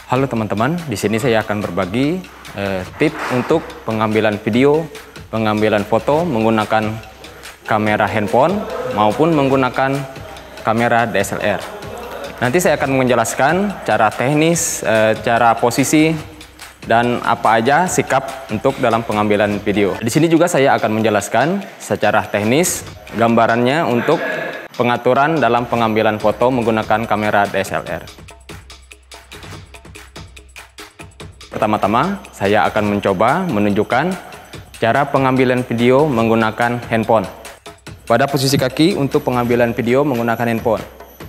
Halo teman-teman, di sini saya akan berbagi tips untuk pengambilan video, pengambilan foto menggunakan kamera handphone maupun menggunakan kamera DSLR. Nanti saya akan menjelaskan cara teknis, cara posisi, dan apa aja sikap untuk dalam pengambilan video. Di sini juga saya akan menjelaskan secara teknis gambarannya untuk pengaturan dalam pengambilan foto menggunakan kamera DSLR. Pertama-tama, saya akan mencoba menunjukkan cara pengambilan video menggunakan handphone. Pada posisi kaki untuk pengambilan video menggunakan handphone.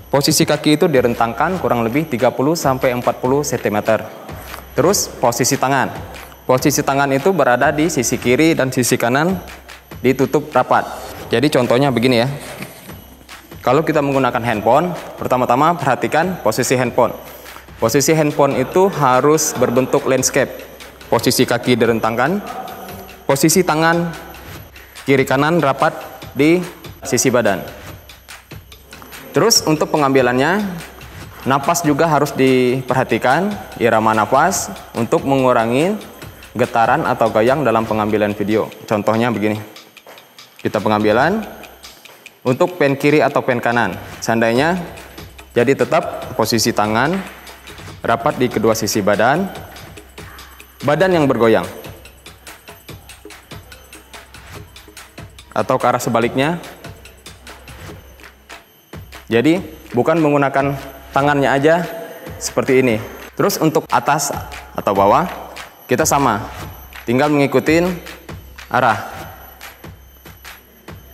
Posisi kaki itu direntangkan kurang lebih 30-40 cm. Terus posisi tangan. Posisi tangan itu berada di sisi kiri dan sisi kanan ditutup rapat. Jadi contohnya begini ya. Kalau kita menggunakan handphone, pertama-tama perhatikan posisi handphone. Posisi handphone itu harus berbentuk landscape. Posisi kaki direntangkan, posisi tangan kiri kanan rapat di sisi badan. Terus untuk pengambilannya, napas juga harus diperhatikan, irama napas untuk mengurangi getaran atau goyang dalam pengambilan video. Contohnya begini. Kita pengambilan untuk pen kiri atau pen kanan. Seandainya jadi tetap posisi tangan rapat di kedua sisi badan, badan yang bergoyang, atau ke arah sebaliknya. Jadi bukan menggunakan tangannya aja seperti ini. Terus untuk atas atau bawah kita sama, tinggal mengikuti arah.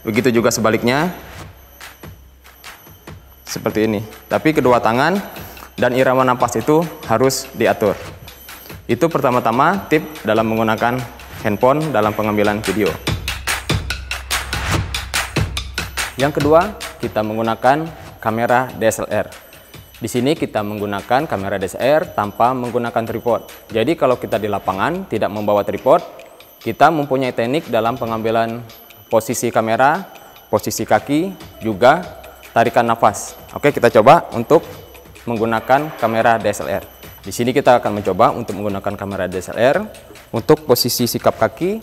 Begitu juga sebaliknya, seperti ini. Tapi kedua tangan dan irama napas itu harus diatur. Itu pertama-tama tips dalam menggunakan handphone dalam pengambilan video. Yang kedua, kita menggunakan kamera DSLR. Di sini kita menggunakan kamera DSLR tanpa menggunakan tripod. Jadi kalau kita di lapangan tidak membawa tripod, kita mempunyai teknik dalam pengambilan posisi kamera, posisi kaki, juga tarikan nafas. Oke, kita coba untuk menggunakan kamera DSLR. Di sini kita akan mencoba untuk menggunakan kamera DSLR untuk posisi sikap kaki,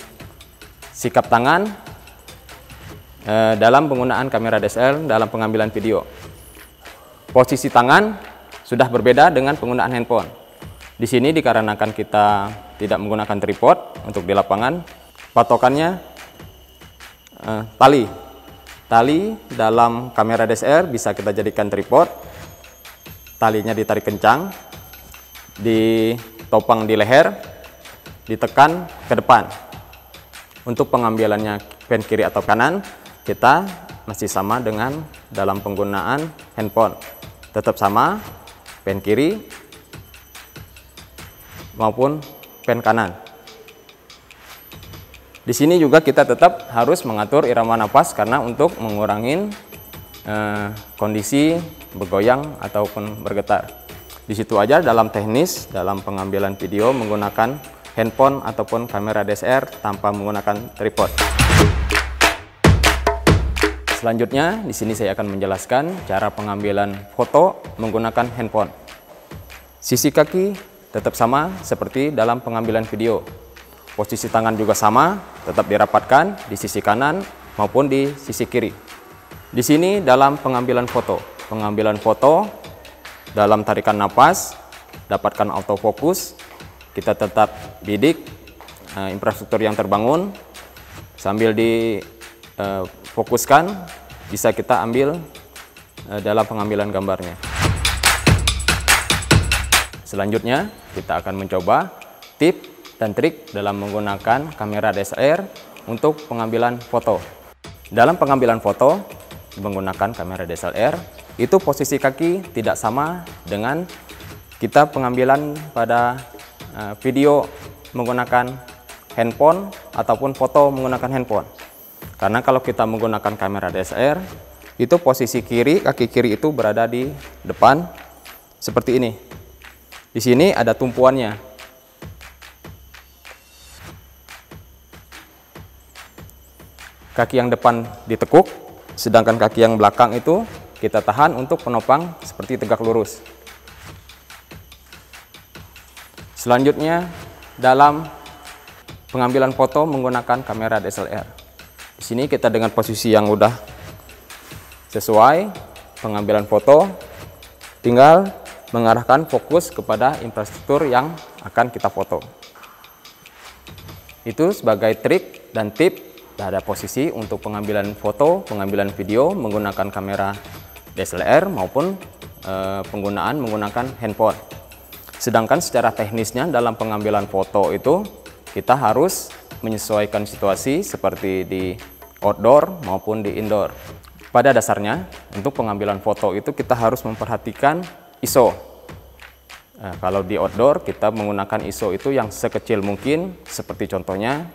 sikap tangan dalam penggunaan kamera DSLR dalam pengambilan video. Posisi tangan sudah berbeda dengan penggunaan handphone. Di sini dikarenakan kita tidak menggunakan tripod untuk di lapangan, patokannya tali. Tali dalam kamera DSLR bisa kita jadikan tripod. Talinya ditarik kencang, ditopang di leher, ditekan ke depan. Untuk pengambilannya pen kiri atau kanan, kita masih sama dengan dalam penggunaan handphone. Tetap sama, pen kiri maupun pen kanan. Di sini juga kita tetap harus mengatur irama napas karena untuk mengurangi kondisi bergoyang ataupun bergetar. Di situ aja dalam teknis dalam pengambilan video menggunakan handphone ataupun kamera DSLR tanpa menggunakan tripod. Selanjutnya di sini saya akan menjelaskan cara pengambilan foto menggunakan handphone. Sisi kaki tetap sama seperti dalam pengambilan video. Posisi tangan juga sama, tetap dirapatkan di sisi kanan maupun di sisi kiri. Di sini dalam pengambilan foto dalam tarikan napas, dapatkan autofokus, kita tetap bidik infrastruktur yang terbangun, sambil difokuskan bisa kita ambil dalam pengambilan gambarnya. Selanjutnya kita akan mencoba tips dan trik dalam menggunakan kamera DSLR untuk pengambilan foto. Dalam pengambilan foto menggunakan kamera DSLR, itu posisi kaki tidak sama dengan kita pengambilan pada video menggunakan handphone ataupun foto menggunakan handphone. Karena kalau kita menggunakan kamera DSLR, itu posisi kiri, kaki kiri itu berada di depan seperti ini. Di sini ada tumpuannya. Kaki yang depan ditekuk, sedangkan kaki yang belakang itu kita tahan untuk penopang seperti tegak lurus. Selanjutnya, dalam pengambilan foto menggunakan kamera DSLR. Di sini kita dengan posisi yang udah sesuai pengambilan foto, tinggal mengarahkan fokus kepada infrastruktur yang akan kita foto. Itu sebagai trik dan tip pada posisi untuk pengambilan foto, pengambilan video menggunakan kamera DSLR maupun penggunaan menggunakan handphone. Sedangkan secara teknisnya dalam pengambilan foto itu kita harus menyesuaikan situasi seperti di outdoor maupun di indoor. Pada dasarnya untuk pengambilan foto itu kita harus memperhatikan ISO. Kalau di outdoor kita menggunakan ISO itu yang sekecil mungkin, seperti contohnya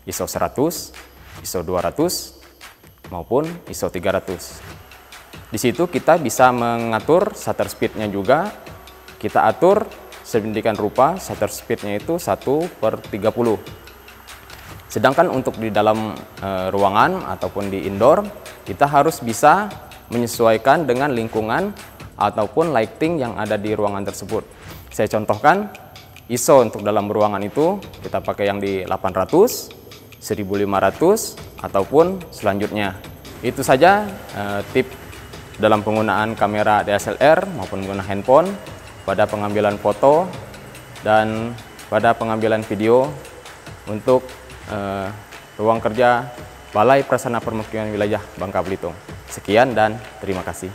ISO 100, ISO 200 maupun ISO 300. Di situ kita bisa mengatur shutter speed-nya juga. Kita atur sedemikian rupa shutter speed-nya itu 1/30. Sedangkan untuk di dalam ruangan ataupun di indoor, kita harus bisa menyesuaikan dengan lingkungan ataupun lighting yang ada di ruangan tersebut. Saya contohkan, ISO untuk dalam ruangan itu kita pakai yang di 800, 1500, ataupun selanjutnya. Itu saja tip dalam penggunaan kamera DSLR maupun menggunakan handphone pada pengambilan foto dan pada pengambilan video untuk ruang kerja Balai Prasarana Permukiman Wilayah Bangka Belitung. Sekian dan terima kasih.